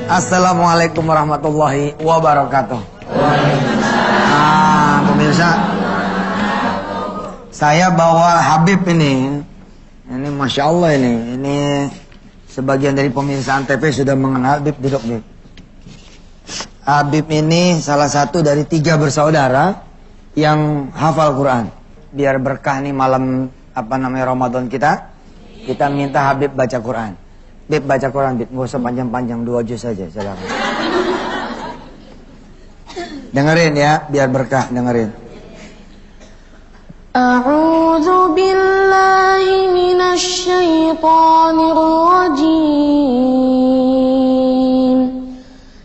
Assalamualaikum warahmatullahi wabarakatuh. Pemirsa, saya bawa Habib ini Masya Allah ini sebagian dari pemirsa Antv sudah mengenal Habib. Duduk, Habib. Habib ini salah satu dari 3 bersaudara yang hafal Quran. Biar berkah nih malam Ramadan kita minta Habib baca Quran. Habib baca Quran, Habib, nggak usah panjang-panjang, 2 juz saja, silakan. Dengerin ya, biar berkah, dengerin. A'udzu billahi minasy syaithanir rajim.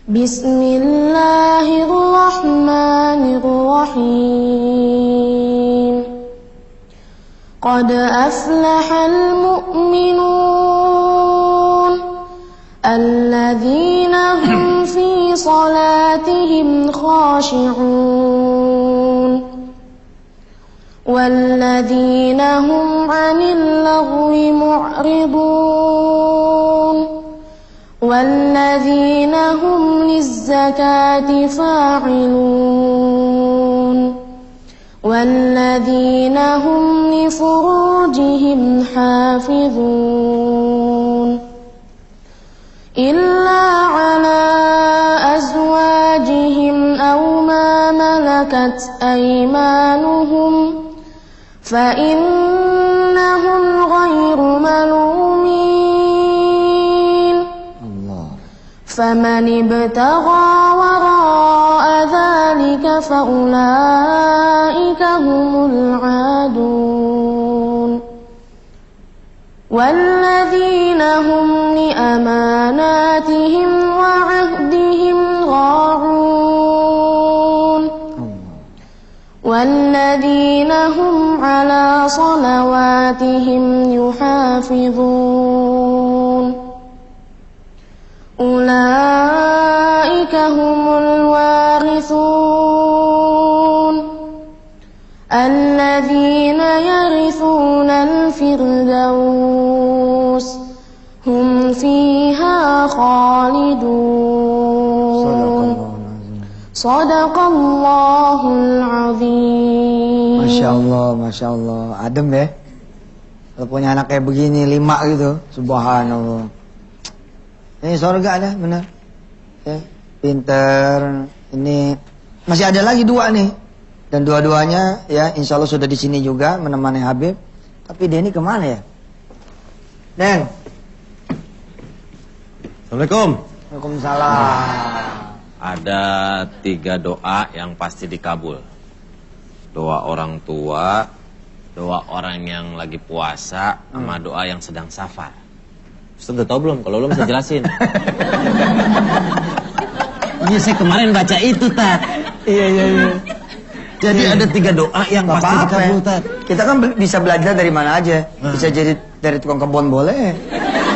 Bismillahirrahmanirrahim. Qad aflahal mu'minun alladzina hum fi salatihim khashi'un walladzina hum 'anil lagwi mu'ridun walladzina hum lizzakati fa'ilun والذين هم لفروجهم حافظون إلا على أزواجهم أو ما ملكت أيمانهم فإنهم غير ملومين فمن ابتغى وراء ذلك فأولئك هم العادون والذين هم لأماناتهم وعهدهم راعون والذين هم على صلواتهم يحافظون أولئك هم الوارثون الذين يرثون الفردوس هم فيها خالدون صدق الله العظيم. Masya Allah, adem ya. Kalau punya anak kayak begini 5 gitu, subhanallah. Ini surga dah, benar. Ya, pinter. Ini masih ada lagi 2 nih. Dan dua-duanya ya insya Allah sudah di sini juga menemani Habib. Tapi dia ini kemana ya? Den. Assalamualaikum. Waalaikumsalam. Ada 3 doa yang pasti dikabul. Doa orang tua, doa orang yang lagi puasa, sama doa yang sedang safar. Ustaz udah tau belum? Kalau belum saya jelasin. Iya, saya kemarin baca itu, Tat. Iya. Jadi ada 3 doa yang pasti dikabul, Tat. Kita kan bisa belajar dari mana aja. Bisa jadi dari tukang kebun boleh.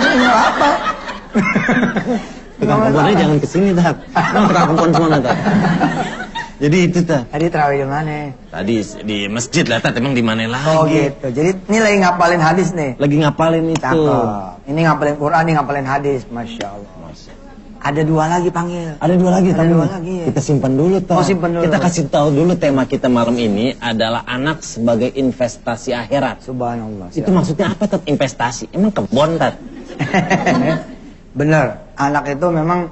Nggak apa. Tukang kebunnya jangan kesini, Tat. Tukang kebun semua, Tat. Jadi itu, Tat. Tadi terawih di mana? Tadi di masjid lah, Tat. Emang di mana lagi? Oh gitu. Jadi ini lagi ngapalin hadis nih. Lagi ngapalin itu. Cakep. Ini ngapalin Quran, ini ngapalin hadis. Masya Allah. Ada 2 lagi panggil. Ada 2 lagi. Ada 2 lagi. Kita simpan dulu, Tat. Oh, simpan dulu. Kita kasih tahu dulu tema kita malam ini adalah anak sebagai investasi akhirat. Subhanallah. Itu maksudnya apa, Tat? Investasi? Emang kebon, Tat? Bener. Anak itu memang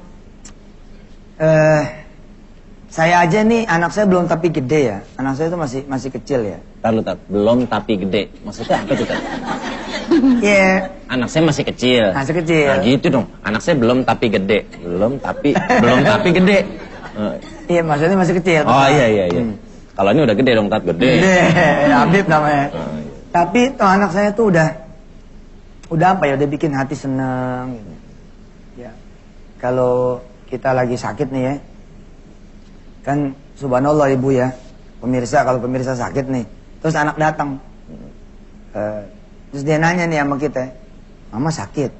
saya aja nih, anak saya belum tapi gede ya. Anak saya itu masih kecil ya. Tahu, Tat. Belum tapi gede. Maksudnya apa itu, Tat? Iya. Anak saya masih kecil. Masih kecil. Nah, gitu dong. Anak saya belum tapi gede. Belum tapi gede. Iya, maksudnya masih kecil. Oh, iya. Kalau ini udah gede dong, Tat. Gede. Habib namanya. Iya. Tapi tuh anak saya tuh udah apa ya? Udah bikin hati seneng gitu. Ya. Kalau kita lagi sakit nih ya. Kan subhanallah Ibu ya. Pemirsa, kalau pemirsa sakit nih, terus anak datang. Terus dia nanya nih sama kita, "Mama sakit?"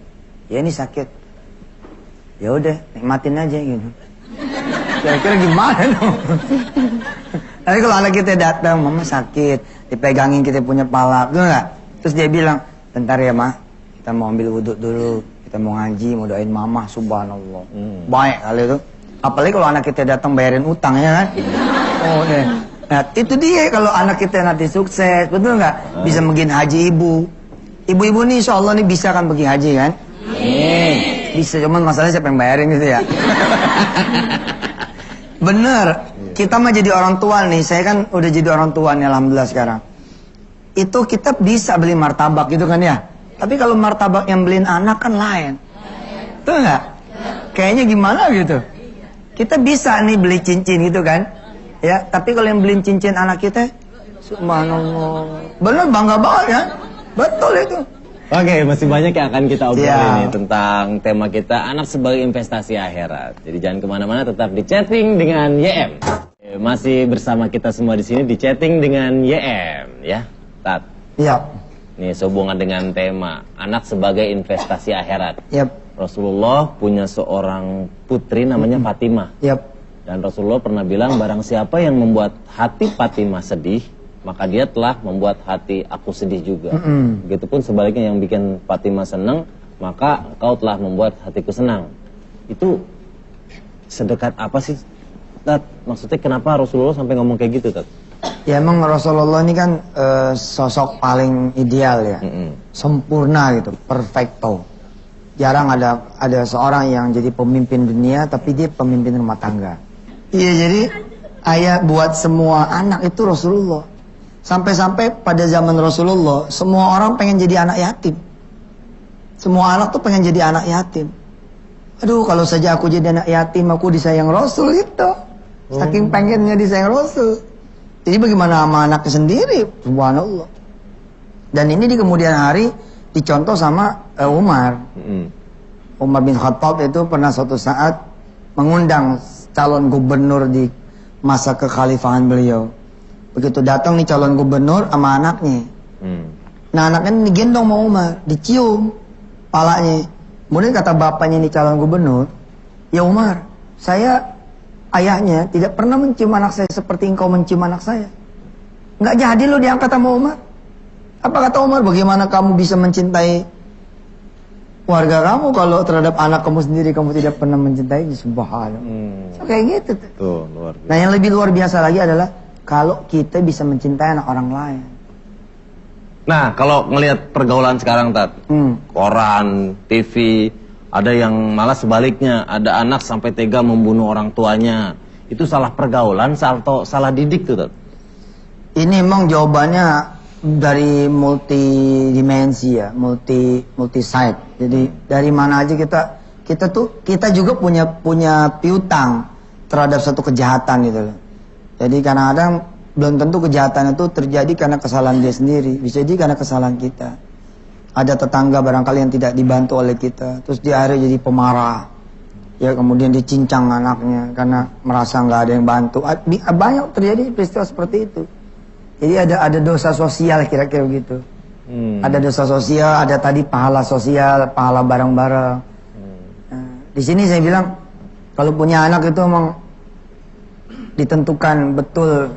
"Ya ini sakit." "Ya udah, nikmatin aja gitu." Kira-kira gimana dong? Tapi kalau anak kita datang, "Mama sakit," dipegangin kita punya pala, betul nggak? Terus dia bilang, "Bentar ya Ma, kita mau ambil wudhu dulu, kita kita mau ngaji, mau doain mama, subhanallah. Baik kali itu. Apalagi kalau anak kita datang bayarin utang ya kan. Oh deh. Nah itu dia kalau anak kita nanti sukses, betul nggak? Bisa bikin haji ibu. Ibu-ibu nih insya Allah nih bisa kan pergi haji kan? Bisa, cuman masalahnya siapa yang bayarin gitu ya. Bener, kita mah jadi orang tua nih. Saya kan udah jadi orang tua nih alhamdulillah sekarang. Itu kita bisa beli martabak gitu kan ya. Tapi kalau martabak yang beliin anak kan lain. Tuh nggak? Kayaknya gimana gitu. Kita bisa nih beli cincin gitu kan. Ya, tapi kalau yang beliin cincin anak kita, subhanallah. Bener, bangga banget ya. Betul itu. Oke, masih banyak yang akan kita obrolin Siap. nih tentang tema kita anak sebagai investasi akhirat. Jadi jangan kemana-mana, tetap di chatting dengan YM. Masih bersama kita semua di sini di chatting dengan YM, ya, Tat. Iya. Nih sehubungan dengan tema anak sebagai investasi akhirat. Yap. Rasulullah punya seorang putri namanya Fatimah. Yap. Dan Rasulullah pernah bilang barang siapa yang membuat hati Fatimah sedih, maka dia telah membuat hati aku sedih juga. Begitupun sebaliknya yang bikin Fatimah senang, maka engkau telah membuat hatiku senang. Itu sedekat apa sih, Tat? Maksudnya kenapa Rasulullah sampai ngomong kayak gitu, Tat? Ya emang Rasulullah ini kan sosok paling ideal ya. Sempurna gitu, perfecto. Jarang ada seorang yang jadi pemimpin dunia tapi dia pemimpin rumah tangga. Iya, jadi ayah buat semua anak itu Rasulullah. Sampai-sampai pada zaman Rasulullah, semua orang pengen jadi anak yatim. Semua anak tuh pengen jadi anak yatim. Aduh, kalau saja aku jadi anak yatim, aku disayang Rasul itu. Saking pengennya disayang Rasul. Jadi bagaimana sama anaknya sendiri? Subhanallah. Dan ini di kemudian hari dicontoh sama Umar. Umar bin Khattab itu pernah suatu saat mengundang calon gubernur di masa kekhalifahan beliau. Begitu datang nih calon gubernur sama anaknya. Nah anaknya digendong sama Umar, dicium palanya. Kemudian kata bapaknya nih calon gubernur, ya Umar, saya ayahnya tidak pernah mencium anak saya seperti engkau mencium anak saya. Nggak jadi lo diangkat sama Umar. Apa kata Umar, bagaimana kamu bisa mencintai warga kamu kalau terhadap anak kamu sendiri kamu tidak pernah mencintai? Subhanallah. So, kayak gitu tuh. Tuh, luar biasa. Nah yang lebih luar biasa lagi adalah kalau kita bisa mencintai anak orang lain. Nah, kalau ngelihat pergaulan sekarang, Tat, koran, TV, ada yang malah sebaliknya, ada anak sampai tega membunuh orang tuanya. Itu salah pergaulan atau salah didik tuh, Tat? Ini emang jawabannya dari multidimensi ya, multi side. Jadi dari mana aja kita juga punya piutang terhadap satu kejahatan gitu loh. Jadi kadang-kadang belum tentu kejahatan itu terjadi karena kesalahan dia sendiri, bisa jadi karena kesalahan kita. Ada tetangga barangkali yang tidak dibantu oleh kita, terus dia akhirnya jadi pemarah. Ya kemudian dicincang anaknya karena merasa nggak ada yang bantu. Banyak terjadi peristiwa seperti itu. Jadi ada dosa sosial kira-kira begitu. Ada dosa sosial, ada tadi pahala sosial, pahala bareng-bareng. Nah, di sini saya bilang kalau punya anak itu memang ditentukan betul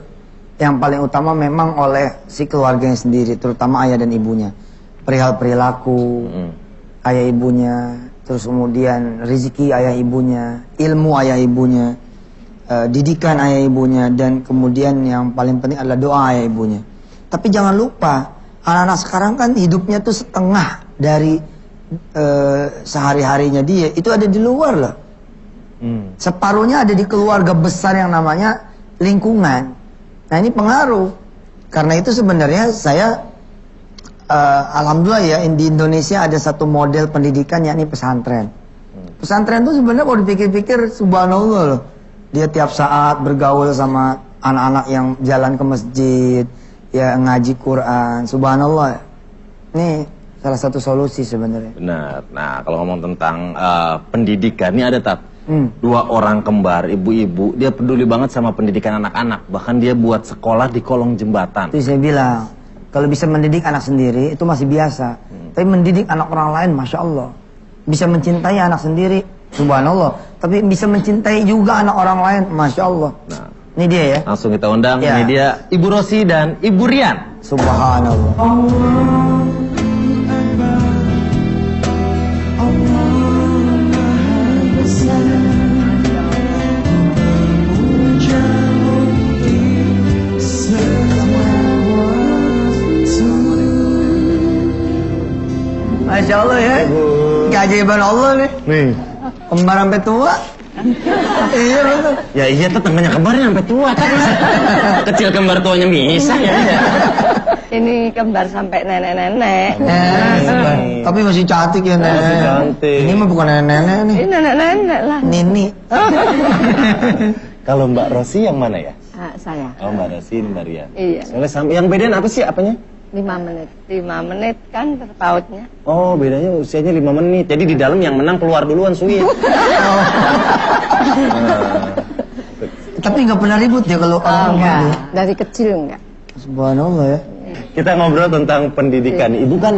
yang paling utama memang oleh si keluarganya sendiri, terutama ayah dan ibunya. Perihal perilaku ayah ibunya, terus kemudian rezeki ayah ibunya, ilmu ayah ibunya, didikan ayah ibunya, dan kemudian yang paling penting adalah doa ayah ibunya. Tapi jangan lupa, anak-anak sekarang kan hidupnya tuh setengah dari sehari-harinya dia, itu ada di luar loh. Separuhnya ada di keluarga besar yang namanya lingkungan. Nah ini pengaruh. Karena itu sebenarnya saya alhamdulillah ya di Indonesia ada satu model pendidikan yakni pesantren. Pesantren itu sebenarnya kalau dipikir-pikir subhanallah loh. Dia tiap saat bergaul sama anak-anak yang jalan ke masjid, ya ngaji Quran, subhanallah. Ini salah satu solusi sebenarnya. Benar. Nah, kalau ngomong tentang pendidikan, ini ada dua orang kembar, ibu-ibu, dia peduli banget sama pendidikan anak-anak. Bahkan dia buat sekolah di kolong jembatan. Itu saya bilang, kalau bisa mendidik anak sendiri itu masih biasa. Tapi mendidik anak orang lain, Masya Allah. Bisa mencintai anak sendiri, subhanallah. Tapi bisa mencintai juga anak orang lain, Masya Allah. Nah, ini dia ya. Langsung kita undang, ya. Ini dia Ibu Rosi dan Ibu Rian. Subhanallah. Masya Allah ya. Keajaiban Allah nih. Nih. Kembar sampai tua. Iya betul. Ya iya tuh temannya kembarnya sampai tua kan. Kecil kembar tuanya bisa ya. Ini kembar sampai nenek-nenek. Tapi masih cantik ya Nek. Masih cantik. Ini mah bukan nenek-nenek nih. Ini nenek-nenek lah. Nini. Kalau Mbak Rosi yang mana ya? Saya. Oh Mbak Rosi ini Mbak Rian. Iya. Soalnya yang bedain apa sih apanya? 5 menit. 5 menit kan terpautnya. Oh bedanya usianya 5 menit. Jadi di dalam yang menang keluar duluan Sweet. Tapi nggak pernah ribut ya kalau orang Enggak. gitu. Dari kecil enggak. Subhanallah ya. Kita ngobrol tentang pendidikan. Ibu kan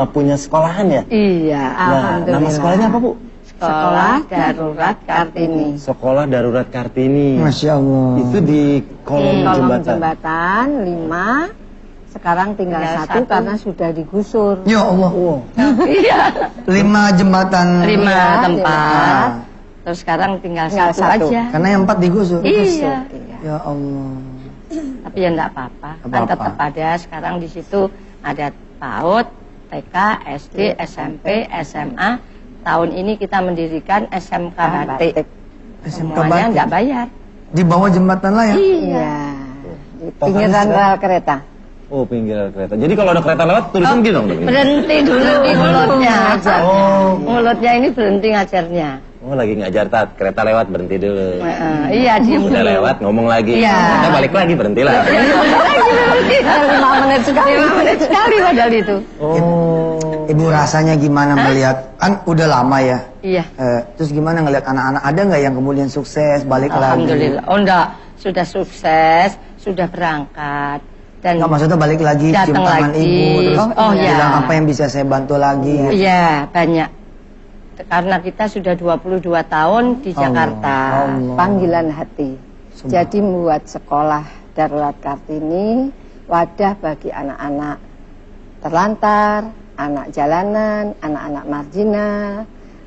punya sekolahan ya? Iya, Nah, alhamdulillah. nama sekolahnya apa Bu? Sekolah Darurat Kartini. Sekolah Darurat Kartini. Masya Allah. Itu di kolong Kolong jembatan. jembatan 5. Sekarang tinggal 1 karena sudah digusur. Ya Allah. Iya. 5 jembatan. 5 Iya, tempat. Terus sekarang tinggal 1 aja. Karena yang 4 digusur. Iya. Ya Allah. Tapi ya enggak apa-apa. Kan Apa-apa. tetap ada sekarang di situ ada PAUD, TK, SD, SMP, SMA. Tahun ini kita mendirikan SMK Batik. SMK Semuanya Batik. enggak bayar. Di bawah jembatan lah ya. Iya. Di pinggiran rel kereta. Oh pinggir kereta. Jadi kalau ada kereta lewat tulisan gitu dong. Berhenti dulu di mulutnya. Oh. Mulutnya ini berhenti ngajarnya. Oh lagi ngajar Tat, kereta lewat berhenti dulu. Iya, diem Udah dulu. lewat ngomong lagi. Iya. Kita balik lagi berhenti lah. 5 menit sekali. 5 menit sekali padahal itu. Oh. Ibu rasanya gimana melihat, kan udah lama ya. Iya. Terus gimana ngelihat anak-anak, ada nggak yang kemudian sukses balik lagi? Alhamdulillah. Oh enggak, sudah sukses, sudah berangkat. Dan Nggak, maksudnya balik lagi cium datang tangan lagi. ibu terus Oh, iya. bilang apa yang bisa saya bantu lagi. iya, banyak. Karena kita sudah 22 tahun di Jakarta. Allah. Panggilan hati. Jadi membuat sekolah Darurat Kartini wadah bagi anak-anak terlantar, anak jalanan, anak-anak marginal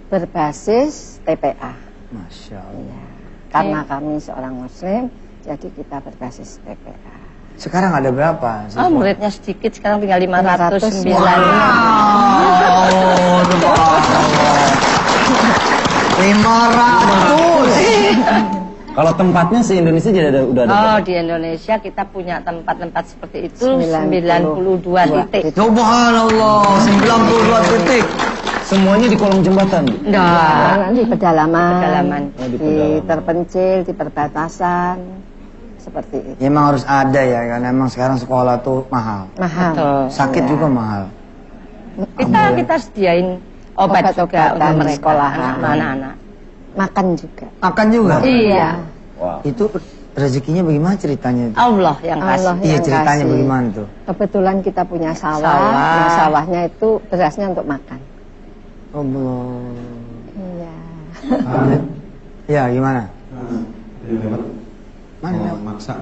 berbasis TPA. Masya Allah. Karena kami seorang muslim, jadi kita berbasis TPA. Sekarang ada berapa? Oh, muridnya sedikit, sekarang tinggal 509. Oh, 500. Kalau tempatnya se Indonesia jadi udah ada. Oh, di Indonesia kita punya tempat-tempat seperti itu 92 titik. Subhanallah, 92 titik. Semuanya di kolong jembatan. Bu? Enggak, di pedalaman. Oh, di Di pedalaman. terpencil, di perbatasan. Seperti itu. Ya, emang harus ada ya, karena emang sekarang sekolah tuh mahal. Mahal. Sakit juga mahal. Kita sediain obat juga untuk mereka, sekolahan. anak-anak. Makan juga. Makan juga? Iya. Wow. Itu rezekinya bagaimana ceritanya itu? Allah yang kasih. Allah Iya, yang ceritanya kasih. bagaimana tuh? Kebetulan kita punya sawah. Sawah. Nah, sawahnya itu berasnya untuk makan. Allah. Iya. Ya, gimana? lewat. Mana lewat? Maksa.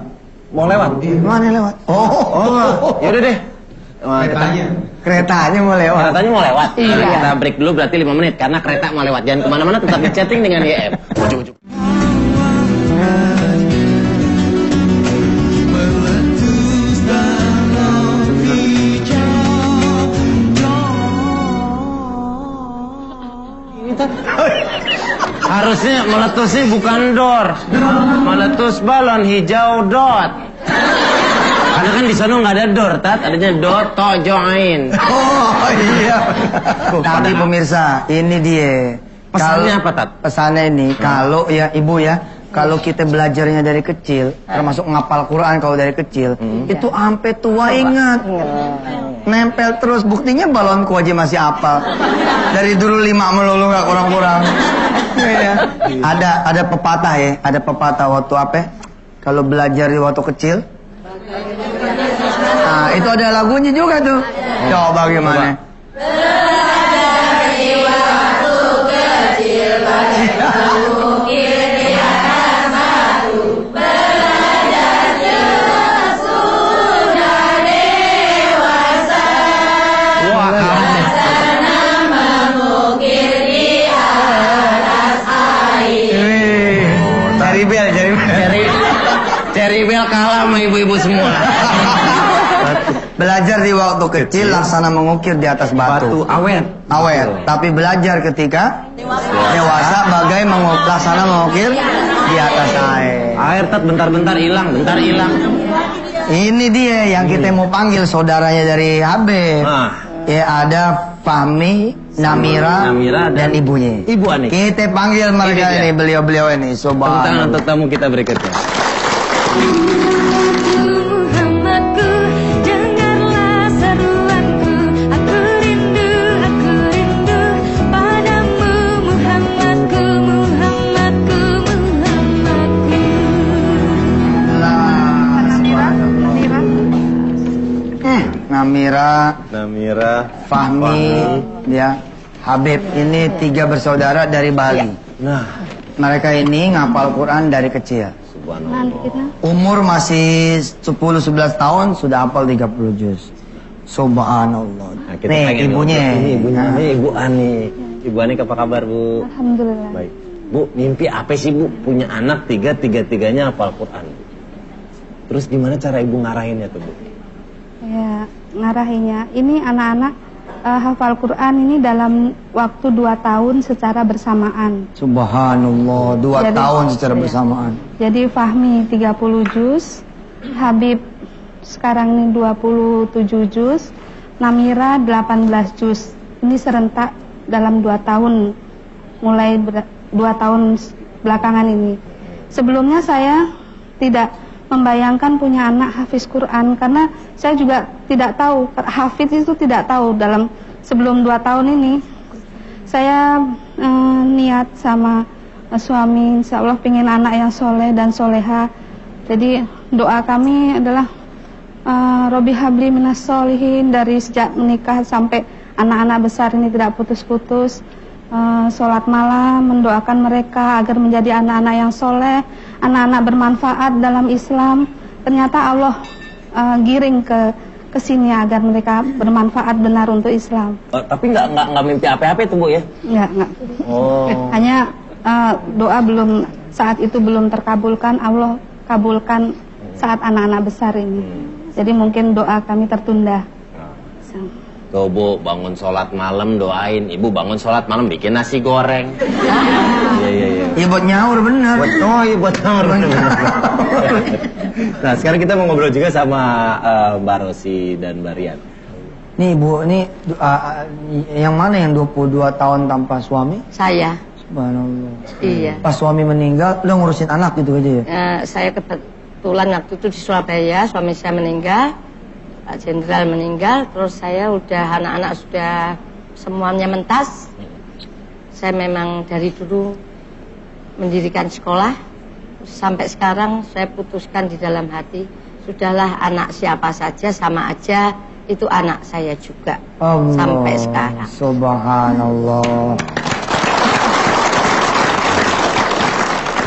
Mau lewat? Mana lewat? Oh, Ya udah deh. Keretanya. keretanya mau lewat. Keretanya mau lewat. Iya. Kita break dulu berarti 5 menit karena kereta mau lewat. Jangan kemana-mana, tetap di chatting dengan YM. Ujuk-ujuk. Harusnya meletusnya bukan door, meletus balon hijau dot. Karena kan di sana nggak ada door, tat, adanya dot to join. Oh iya. Tapi pemirsa, ini dia. Pesannya Kalau- apa, Tat? Pesannya ini, kalau ya ibu ya, kalau kita belajarnya dari kecil, termasuk ngapal Quran kalau dari kecil, itu sampai tua ingat. Nempel terus, buktinya balonku aja masih apal. Dari dulu 5 melulu nggak kurang-kurang. Iya. Ada pepatah ya, ada pepatah waktu apa? Kalau belajar di waktu kecil. Nah, itu ada lagunya juga tuh. Coba gimana? Wah, kamu. Cari bel, cari bel. Cherry Bell kalah sama ibu-ibu semua. Belajar di waktu kecil laksana mengukir di atas batu. awet. Awet. Tapi belajar ketika dewasa bagai laksana mengukir di atas air. Air tat bentar-bentar hilang, bentar hilang. Ini dia yang kita mau panggil saudaranya dari Habib. Nah. Ya ada Fahmi, Namira, dan ibunya. Ibu Ani. Kita panggil mereka ini, beliau-beliau ini. Tepuk tangan Subhanallah. untuk tamu kita berikutnya. Muhammadku, dengarlah seruanku. Aku rindu padamu Muhammadku, Muhammadku, Muhammadku. Namira, Fahmi, ya, Habib. Ini 3 bersaudara dari Bali. Nah, Mereka ini ngapal Quran dari kecil. subhanallah. Umur masih 10-11 tahun sudah hafal 30 juz. Subhanallah. Nah, kita Nih pengen ibunya. ngobrol. Ini ibunya, Nah. ini Ibu Ani. Ibu Ani apa kabar, Bu? Alhamdulillah. Baik. Bu, mimpi apa sih, Bu? Punya anak tiga-tiganya hafal Quran. Terus gimana cara Ibu ngarahinnya tuh, Bu? Ya, ngarahinnya. Ini anak-anak hafal Quran ini dalam waktu 2 tahun secara bersamaan. Subhanallah, 2 Jadi- tahun secara iya. bersamaan. Jadi Fahmi 30 juz, Habib sekarang ini 27 juz, Namira 18 juz. Ini serentak dalam 2 tahun, mulai 2 tahun belakangan ini. Sebelumnya saya tidak membayangkan punya anak hafiz Quran karena saya juga tidak tahu, hafiz itu tidak tahu dalam sebelum 2 tahun ini. Saya niat sama suami, insya Allah pengen anak yang soleh dan soleha. Jadi doa kami adalah Robi habli minas solihin, dari sejak menikah sampai anak-anak besar ini tidak putus-putus. Sholat malam mendoakan mereka agar menjadi anak-anak yang soleh, anak-anak bermanfaat dalam Islam. Ternyata Allah giring ke sini agar mereka bermanfaat benar untuk Islam. Tapi nggak mimpi apa-apa itu, Bu, ya? Enggak. Oh. Hanya doa belum, saat itu belum terkabulkan, Allah kabulkan saat anak-anak besar ini. Jadi mungkin doa kami tertunda. Tuh, Bu, bangun sholat malam doain. Ibu bangun sholat malam bikin nasi goreng. Iya. Iya buat nyaur bener. Oh iya, buat nyaur. Nah, sekarang kita mau ngobrol juga sama Mbak Rosi dan Mbak Rian. Nih Bu, ini yang mana yang 22 tahun tanpa suami? Saya, Subhanallah. iya. Pas suami meninggal, udah ngurusin anak gitu aja ya? Saya kebetulan waktu itu di Surabaya, suami saya meninggal, Pak Jenderal meninggal, terus saya udah, anak-anak sudah semuanya mentas. Saya memang dari dulu mendirikan sekolah, sampai sekarang saya putuskan di dalam hati, sudahlah anak siapa saja sama aja, itu anak saya juga. Allah, Sampai sekarang. Subhanallah.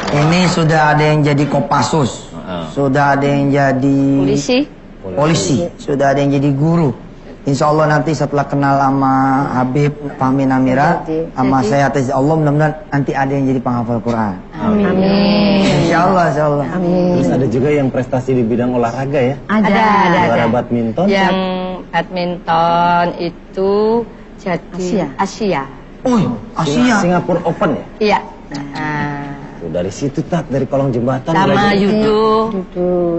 Ini sudah ada yang jadi Kopassus, sudah ada yang jadi polisi, sudah ada yang jadi guru. Insya Allah nanti setelah kenal sama Habib, Fahmi, Namira, sama saya atas Allah, mudah-mudahan nanti ada yang jadi penghafal Quran. Amin. Insya Allah, Insya Allah. Terus ada juga yang prestasi di bidang olahraga ya? Ada. Juara badminton. Yang badminton itu jadi Asia. Oh, Asia. Singapura Open ya? Iya. Tuh, dari situ dari kolong jembatan. Sama belajar. judo. Judo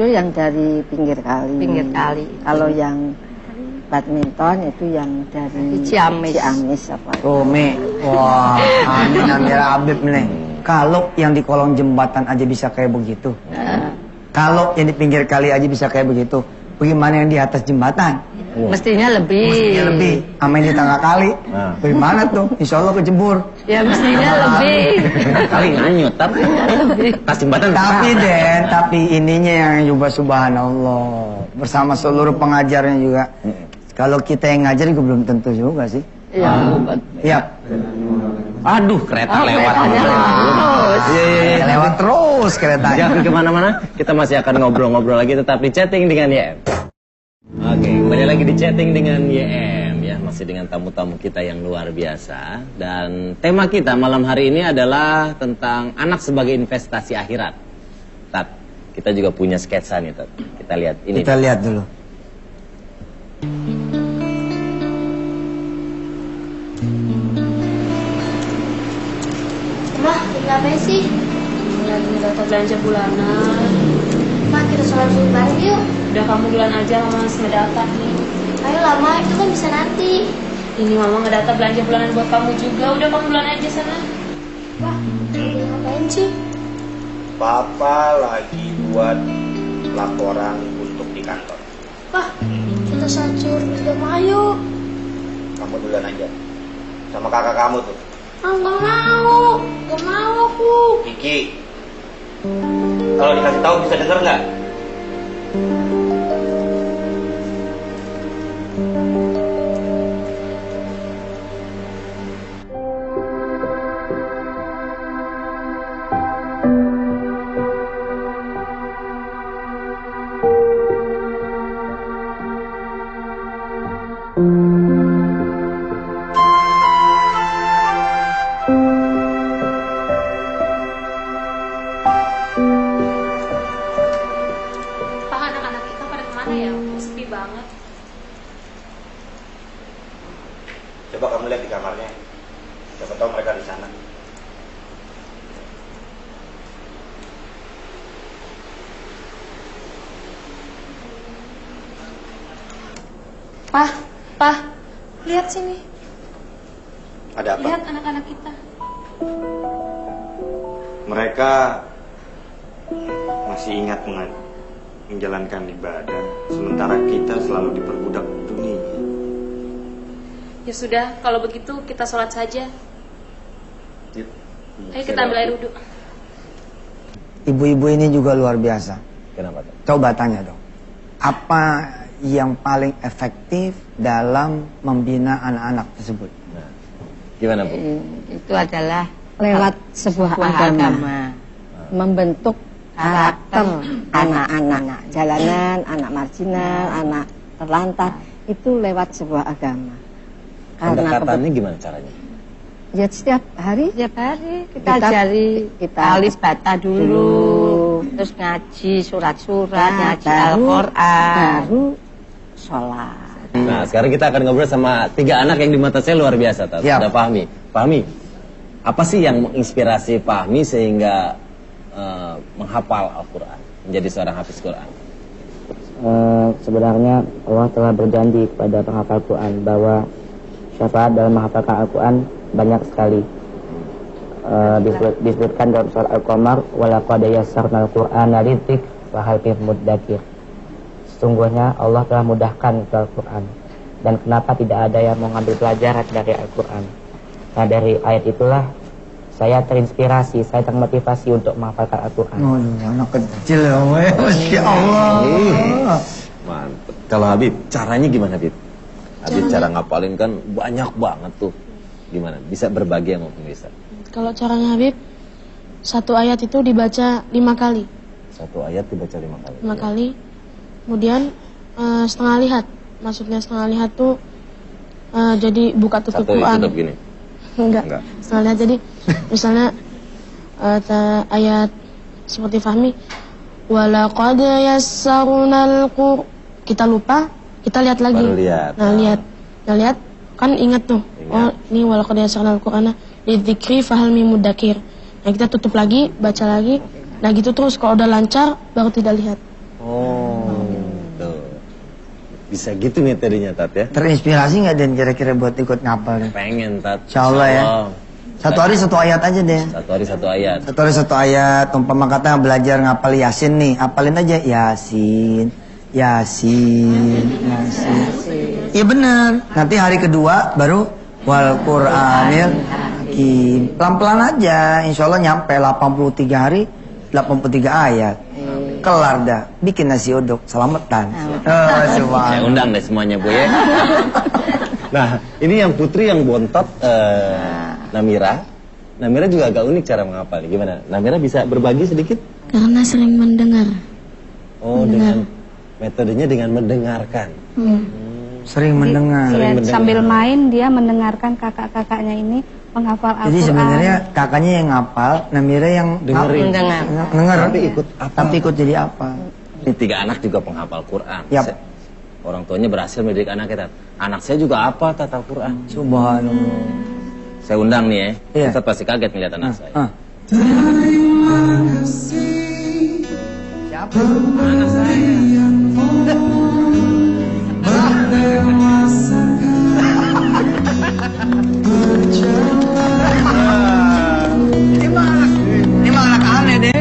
yang dari pinggir kali. Pinggir kali. Kalau yang badminton itu yang dari Ciamis. apa? Rome. Wah, Fahmi, Namira, Habib nih. Kalau yang di kolong jembatan aja bisa kayak begitu, kalau yang di pinggir kali aja bisa kayak begitu, bagaimana yang di atas jembatan? Mestinya lebih. Mestinya lebih. Sama yang di tengah kali, bagaimana tuh? Insya Allah kejebur. Ya mestinya lebih. Kali nganyut, tapi pas jembatan. Tapi ininya yang juga subhanallah. Bersama seluruh pengajarnya juga. Kalau kita yang ngajar juga belum tentu juga sih. Iya. Iya. Aduh, kereta lewat. Iya. Lewat terus keretanya. Jangan kemana-mana, kita masih akan ngobrol-ngobrol lagi, tetap di chatting dengan YM. Oke, kembali lagi di chatting dengan YM ya, masih dengan tamu-tamu kita yang luar biasa. Dan tema kita malam hari ini adalah tentang anak sebagai investasi akhirat. Tat, kita juga punya sketsa nih, Tat. Kita lihat ini. Kita lihat dulu. Mah, ngapain sih? Lagi data belanja bulanan. Mah, kita sholat dulu bareng yuk. Udah kamu duluan aja, mama masih ngedata nih. Ayo lama, itu kan bisa nanti. Ini mama ngedata belanja bulanan buat kamu juga. Udah kamu duluan aja sana. Wah, lagi ngapain sih? Papa lagi buat laporan untuk di kantor. Wah, kita sholat zuhur bersama ayo. Kamu duluan aja. Sama kakak kamu tuh. Ah, nggak mau. Nggak mau aku. Kiki. Kalau dikasih tahu bisa denger nggak? Pak, anak-anak kita pada kemana ya? Sepi banget. Coba kamu lihat di kamarnya. Siapa tahu mereka di sana. Pak, lihat sini. Ada apa? Lihat anak-anak kita. Mereka masih ingat menjalankan ibadah, sementara kita selalu diperbudak dunia. Ya sudah, kalau begitu kita sholat saja. Yuk. Ayo kita ambil air wudhu. Ibu-ibu ini juga luar biasa. Kenapa tuh? Coba tanya dong. Apa yang paling efektif dalam membina anak-anak tersebut? Nah, gimana Bu? Itu adalah Lewat sebuah agama. Membentuk karakter anak-anak. Jalanan, anak marginal, anak terlantar. Itu lewat sebuah agama. Pendekatannya gimana caranya? Ya setiap hari Setiap hari kita Kita- ajari kita- alif bata dulu, terus ngaji surat-surat, ngaji baru- Al-Quran. baru sholat. Nah, sekarang kita akan ngobrol sama 3 anak yang di mata saya luar biasa. Tat. Siap. Ada Fahmi. Fahmi, apa sih yang menginspirasi Fahmi sehingga menghafal Al-Quran, menjadi seorang hafiz Quran? Sebenarnya Allah telah berjanji kepada penghafal Quran bahwa syafaat dalam menghafalkan Al-Quran banyak sekali. Disebutkan dalam surat Al-Qamar, walaqad yassarnal Qur'ana lidzikr fahal min muddakir. Sesungguhnya Allah telah mudahkan Al-Quran, dan kenapa tidak ada yang mau ngambil pelajaran dari Al-Quran. Nah, dari ayat itulah saya terinspirasi, saya termotivasi untuk menghafalkan Al-Quran. Oh, ini anak kecil ya, weh. Masya Allah. Mantep. Kalau Habib, caranya gimana Habib? Habib cara ngapalin kan banyak banget tuh. Gimana? Bisa berbagi sama pemirsa? Kalau caranya Habib, satu ayat itu dibaca 5 kali. Satu ayat dibaca 5 kali. 5 kali. Kemudian setengah lihat. Maksudnya setengah lihat tuh jadi buka tutup Satu Quran. tutup gini. Enggak. Setengah lihat jadi misalnya ayat seperti Fahmi, walaqad yassarnal Qur'an. Kita lupa, kita lihat lagi. Baru lihat. Nah, lihat kan ingat tuh. Oh, ini walaqad yassarnal Qur'ana lidzikri fahal min muddakir. Nah, kita tutup lagi, baca lagi. Nah, gitu terus kalau udah lancar baru tidak lihat. Oh, tuh. Bisa gitu metodenya Tat ya? Terinspirasi nggak Den kira-kira buat ikut ngapal nih? Pengen Tat. Insya Allah ya. Satu hari satu ayat aja deh. Satu hari satu ayat. Satu hari satu ayat. Umpama kata belajar ngapal Yasin nih, apalin aja Yasin, Yasin, Yasin. Iya bener. Nanti hari kedua baru wal Qur'anil Hakim. Pelan-pelan aja. Insya Allah nyampe 83 hari, 83 ayat. Kelar dah. Bikin nasi uduk, selamatan. Saya Subhanallah. undang deh semuanya Bu ya. Nah, ini yang putri yang bontot Namira. Namira juga agak unik cara menghafal. Gimana? Namira bisa berbagi sedikit? Karena sering mendengar. Oh, dengan metodenya dengan mendengarkan. Sering mendengar. Iya, sambil main dia mendengarkan kakak-kakaknya ini menghafal Al-Quran. Jadi sebenarnya kakaknya yang ngapal, Namira yang Dengerin. Dengar. Tapi ikut apa? Tapi ikut jadi apa? Ini 3 anak juga penghafal Quran. Yap. orang tuanya berhasil mendidik anaknya. Anak saya juga apa Tat Al-Quran. Subhanallah. Saya undang nih ya. Iya. Ustaz pasti kaget melihat anak saya. Siapa? Anak saya. Ini mah anak aneh deh.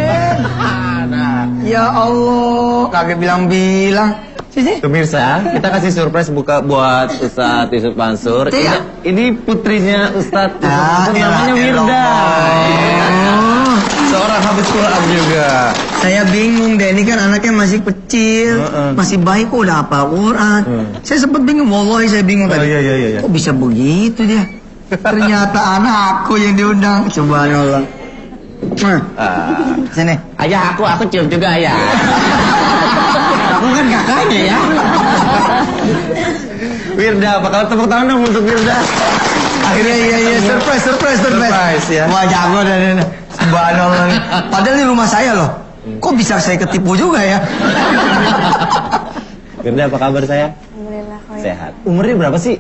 Ya Allah, kagak bilang-bilang. Sini. Pemirsa, kita kasih surprise buka buat Ustadz Yusuf Mansur. Iya. Ini putrinya Ustadz Yusuf Mansur, namanya elah, Wirda. elah. Seorang habis Quran juga. Saya bingung deh, ini kan anaknya masih kecil, masih baik kok udah hafal Quran. Saya sempat bingung, wallahi saya bingung tadi. iya. Kok bisa begitu dia? Ternyata anakku yang diundang. Subhanallah. Sini. Ayah aku cium juga ayah. Aku kan kakaknya ya. Wirda, apa kalau tepuk tangan dong untuk Wirda? Akhirnya iya surprise ya. Wah jago dan subhanallah. Padahal ini rumah saya loh. Kok bisa saya ketipu juga ya? Wirda, apa kabar saya? Alhamdulillah. Sehat. Umurnya berapa sih?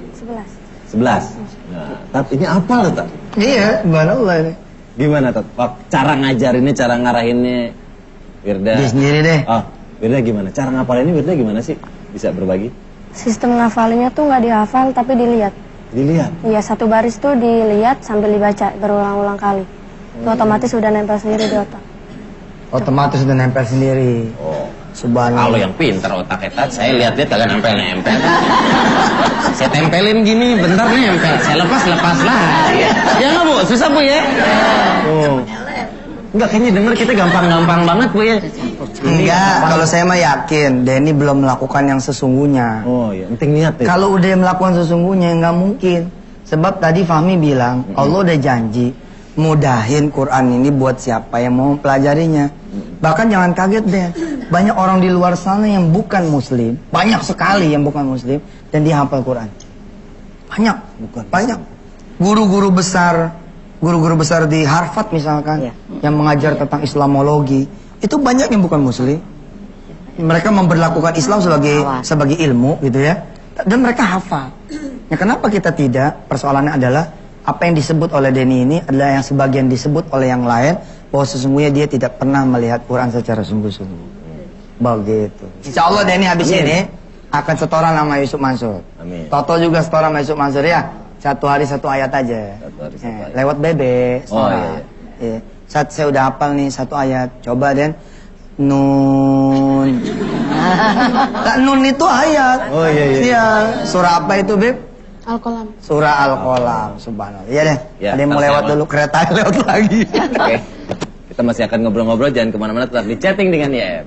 11. 11. Nah, Tat, ini apa loh, Tat? Iya, subhanallah ini. Gimana, Tat? Cara ngajarinnya, cara ngarahinnya Wirda? Dia sendiri deh. Oh, Wirda gimana? Cara ngapalinnya Wirda gimana sih? Bisa berbagi? Sistem ngafalinnya tuh nggak dihafal tapi dilihat. Dilihat? Iya, satu baris tuh dilihat sambil dibaca berulang-ulang kali. Itu otomatis sudah nempel sendiri di otak. Otomatis udah nempel sendiri. Oh. Subhanallah. Kalau yang pintar otaknya Tat, saya lihat-lihat kagak nempel-nempel. Saya tempelin gini, bentar nempel. Saya lepas lah. Ya nggak Bu? Susah Bu ya? Oh. Enggak, kayaknya denger kita gampang-gampang banget Bu ya. Enggak, kalau saya mah yakin Denny belum melakukan yang sesungguhnya. Oh iya, penting niat ya. Kalau udah melakukan sesungguhnya nggak mungkin. Sebab tadi Fahmi bilang Allah udah janji mudahin Quran ini buat siapa yang mau pelajarinya. Bahkan jangan kaget deh, banyak orang di luar sana yang bukan muslim, banyak sekali yang bukan muslim dan dia hafal Quran. Banyak. Guru-guru besar di Harvard misalkan yang mengajar tentang Islamologi, itu banyak yang bukan muslim. Mereka memperlakukan Islam sebagai ilmu gitu ya. Dan mereka hafal. Ya kenapa kita tidak? Persoalannya adalah apa yang disebut oleh Denny ini adalah yang sebagian disebut oleh yang lain, bahwa sesungguhnya dia tidak pernah melihat Quran secara sungguh-sungguh. Begitu. Insya Allah Denny habis ini akan setoran sama Yusuf Mansur. Amin. Toto juga setoran sama Yusuf Mansur ya. Satu hari satu ayat aja. Lewat bebek. Oh iya. Saat saya udah hafal nih satu ayat. Coba Den. Nun. Tak nun itu ayat. Oh iya. Surah apa itu Beb? Al-Qalam. Surah Al-Qalam. Subhanallah. Iya deh. Ya, ada yang mau lewat dulu, kereta lewat lagi. Oke. Kita masih akan ngobrol-ngobrol, jangan kemana-mana, tetap di chatting dengan YM.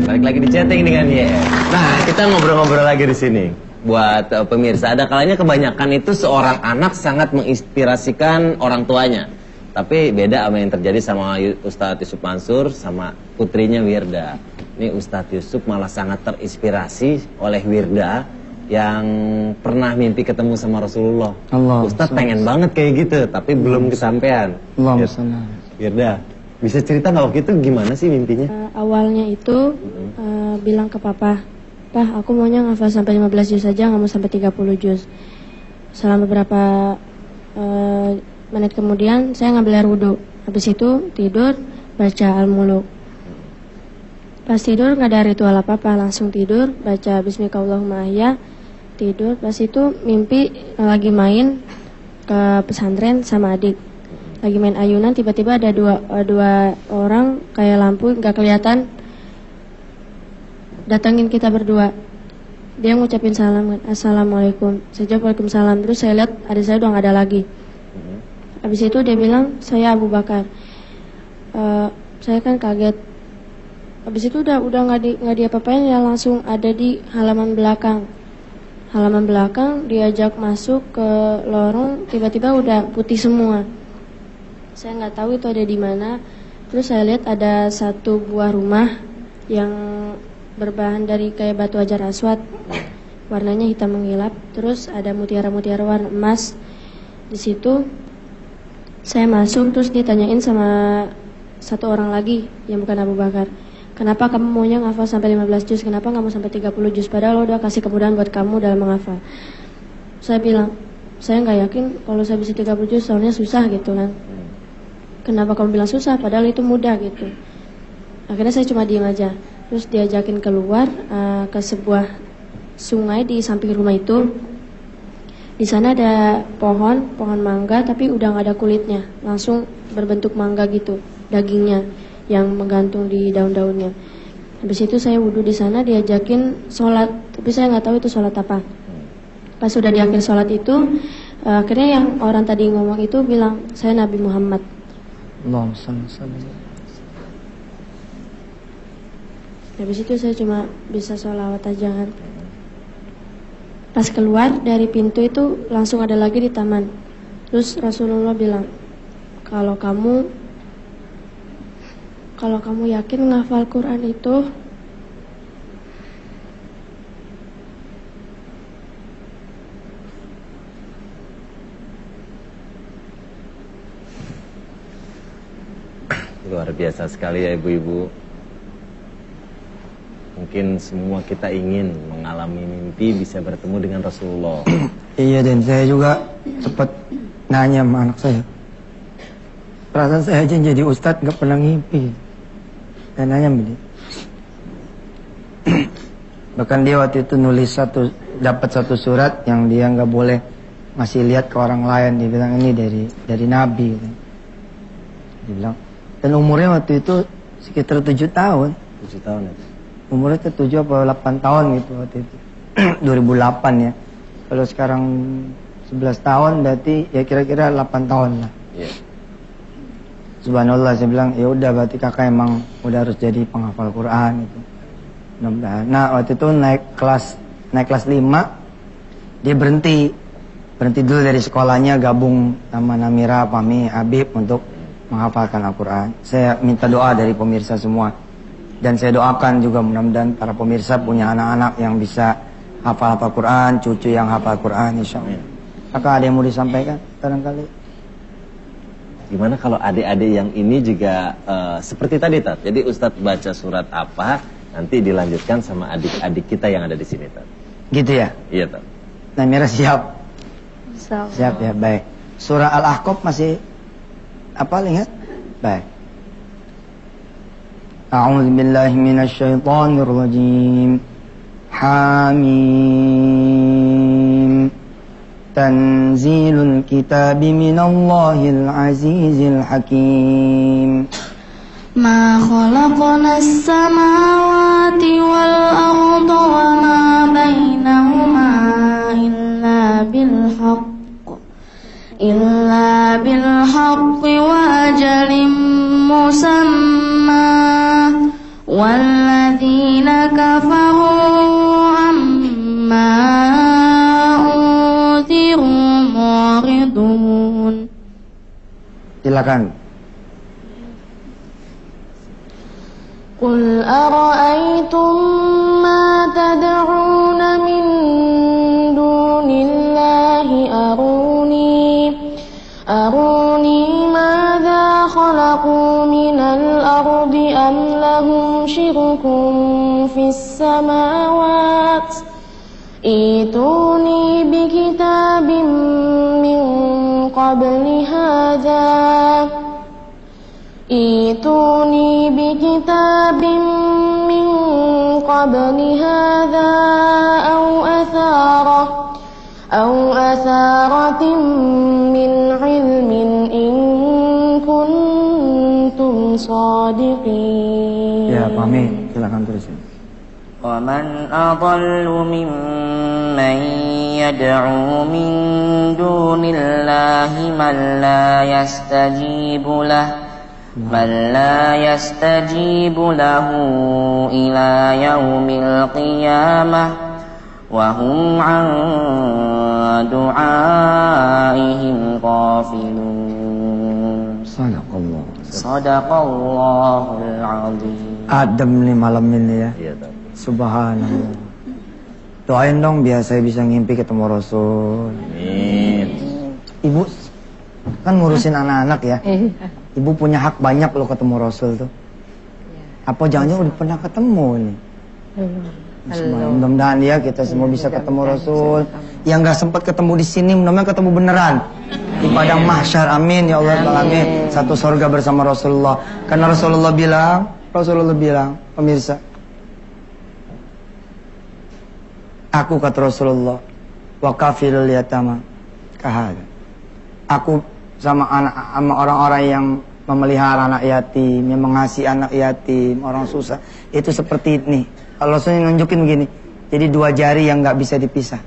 Balik lagi di chatting dengan YM. Nah, kita ngobrol-ngobrol lagi di sini. Buat pemirsa, ada kalanya kebanyakan itu seorang anak sangat menginspirasikan orang tuanya. Tapi beda sama yang terjadi sama Ustadz Yusuf Mansur sama putrinya Wirda. Ini Ustadz Yusuf malah sangat terinspirasi oleh Wirda yang pernah mimpi ketemu sama Rasulullah. Ustadz pengen banget kayak gitu, tapi belum kesampaian. Wirda, bisa cerita nggak waktu itu gimana sih mimpinya? Awalnya itu bilang ke papa, "Pah, aku maunya ngafal sampai 15 juz saja, nggak mau sampai 30 juz." Selama beberapa menit kemudian saya ngambil air wudhu. Habis itu tidur baca Al-Muluk. Pas tidur nggak ada ritual apa-apa, langsung tidur baca Bismillahirrahmanirrahim, tidur. Pas itu mimpi lagi main ke pesantren sama adik. Lagi main ayunan, tiba-tiba ada dua orang kayak lampu nggak kelihatan datangin kita berdua. Dia ngucapin salam, "Assalamualaikum." Saya jawab "Waalaikumsalam." Terus saya lihat adik saya udah nggak ada lagi. Habis itu dia bilang, "Saya Abu Bakar." Saya kan kaget. Habis itu udah nggak diapa-apain, ya langsung ada di halaman belakang. Halaman belakang diajak masuk ke lorong, tiba-tiba udah putih semua. Saya nggak tahu itu ada di mana. Terus saya lihat ada satu buah rumah yang berbahan dari kayak batu hajar aswad, warnanya hitam mengkilap. Terus ada mutiara-mutiara warna emas di situ. Saya masuk, terus ditanyain sama satu orang lagi yang bukan Abu Bakar, kenapa kamu maunya ngafal sampai 15 juz, kenapa nggak mau sampai 30 juz, padahal Allah udah kasih kemudahan buat kamu dalam menghafal. Saya bilang, saya nggak yakin kalau saya bisa 30 juz, soalnya susah gitu kan. Kenapa kamu bilang susah, padahal itu mudah gitu. Akhirnya saya cuma diem aja. Terus diajakin keluar ke sebuah sungai di samping rumah itu. Di sana ada pohon mangga, tapi udah nggak ada kulitnya, langsung berbentuk mangga gitu, dagingnya yang menggantung di daun-daunnya. Habis itu saya wudhu di sana, diajakin sholat, tapi saya nggak tahu itu sholat apa. Pas sudah di akhir sholat itu, akhirnya yang orang tadi ngomong itu bilang, saya Nabi Muhammad. Habis itu saya cuma bisa sholawat aja kan. Pas keluar dari pintu itu langsung ada lagi di taman. Terus Rasulullah bilang, kalau kamu yakin ngafal Quran itu, luar biasa sekali ya ibu-ibu. Mungkin semua kita ingin mengalami mimpi bisa bertemu dengan Rasulullah. Iya, dan saya juga sempat nanya sama anak saya. Perasaan saya aja jadi ustadz nggak pernah ngimpi. Dan nanya sama dia. Bahkan dia waktu itu nulis dapat satu surat yang dia nggak boleh ngasih lihat ke orang lain. Dia bilang ini dari Nabi. Gitu. Dia bilang. Dan umurnya waktu itu sekitar 7 tahun. 7 tahun ya? Umurnya itu 7 atau 8 tahun gitu waktu itu. 2008 ya. Kalau sekarang 11 tahun berarti ya kira-kira 8 tahun lah. Iya. Subhanallah, saya bilang ya udah berarti kakak emang udah harus jadi penghafal Quran gitu. Mudah-mudahan. Nah waktu itu naik kelas 5 dia berhenti dulu dari sekolahnya, gabung sama Namira, Pami, Habib untuk menghafalkan Al-Quran. Saya minta doa dari pemirsa semua. Dan saya doakan juga mudah-mudahan para pemirsa punya anak-anak yang bisa hafal Quran, cucu yang hafal Quran, insya Allah. Kakak ada yang mau disampaikan barangkali? Gimana kalau adik-adik yang ini juga seperti tadi Tat? Jadi Ustadz baca surat apa, nanti dilanjutkan sama adik-adik kita yang ada di sini Tat. Gitu ya? Iya Tat. Namira siap? Siap ya, baik. Surah Al-Ahqaf masih apa lihat? Baik. A'udzu billahi minasyaitonir rajim. Hamim. Tanzilul kitabi minallahil azizil hakim. Ma khalaqnas samawati wal arda wa ma bainahuma illa bil haqqi wa ajalin musamma walladzina kafaru amma unziru mu'ridun. Silakan. Qul ara'aytum ma tad'una min dunillahi aruni madza khalaqu minal ardi am lahum syirkun fis samawati ituni bi kitabim min qabli hadza ituni bi kitabim min qabli hadza aw atharatin min ilmin in kuntum shadiqin. Ya, Pami, silakan terusin. Wa man adallu mimman yad'u min dunillahi man la yastajibu lahu ila yaumil qiyamah wa hum an du'aihim ghafilun. Sadaqallahul azim. Adem nih malam ini ya. Iya Tat. Subhanallah. Doain dong biar saya bisa ngimpi ketemu Rasul. Amin. Ibu kan ngurusin anak-anak ya. Ibu punya hak banyak loh ketemu Rasul tuh. Apa jangan-jangan udah pernah ketemu nih? Mudah-mudahan ya kita semua bisa ketemu Rasul. Yang nggak sempat ketemu di sini, mudah-mudahan ketemu beneran di padang mahsyar. Amin ya Allah, amin. Satu surga bersama Rasulullah. Karena Rasulullah bilang, pemirsa, aku kata Rasulullah, wa kafirul yatama kahada. Aku sama orang-orang yang memelihara anak yatim, yang mengasihi anak yatim, orang susah, itu seperti ini. Allah Rasulnya nunjukin begini. Jadi dua jari yang nggak bisa dipisah.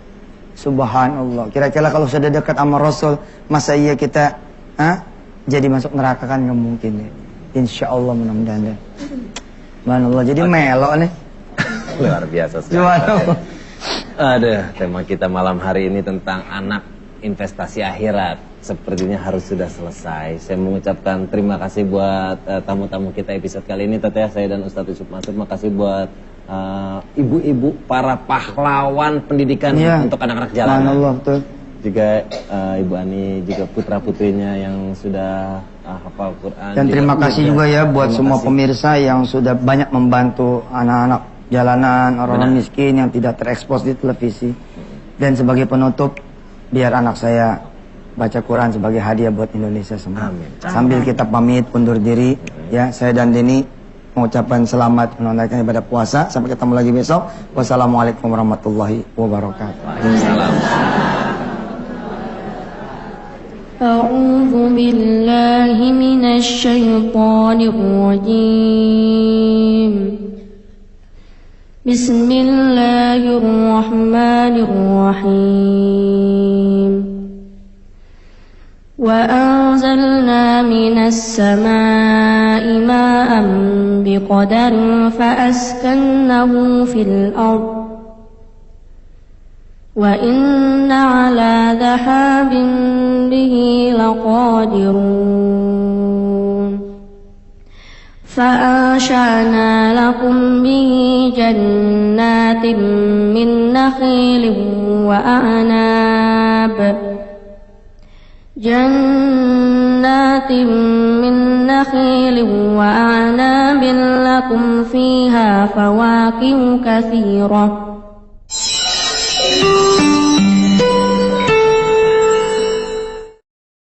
Subhanallah. Kira-kira kalau sudah dekat sama Rasul, masa iya kita jadi masuk neraka? Kan nggak mungkin ya. Insya Allah mudah-mudahan. Subhanallah. Jadi melok nih. Luar biasa sekali. Subhanallah. Aduh, tema kita malam hari ini tentang anak investasi akhirat. Sepertinya harus sudah selesai. Saya mengucapkan terima kasih buat tamu-tamu kita episode kali ini. Teteh, saya dan Ustadz Yusuf Masud. Makasih buat ibu-ibu para pahlawan pendidikan untuk anak-anak jalanan. Subhanallah, betul. Juga Ibu Ani, juga putra-putrinya yang sudah hafal Quran. Dan terima kasih juga ya buat semua pemirsa yang sudah banyak membantu anak-anak jalanan, orang-orang miskin yang tidak terekspos di televisi. Dan sebagai penutup, biar anak saya baca Quran sebagai hadiah buat Indonesia semua. Amin. Sambil kita pamit undur diri, ya saya dan Denny mengucapkan selamat menunaikan ibadah puasa. Sampai ketemu lagi besok. Wassalamualaikum warahmatullahi wabarakatuh. Waalaikumsalam. أعوذ بالله من الشيطان الرجيم بسم الله الرحمن الرحيم وأنزلنا من السماء ماء بقدر فأسكنه في الأرض وإن على ذهاب به لقادرون فأنشأنا لكم به جنات من نخيل وأعناب لكم فيها فواكه كثيرة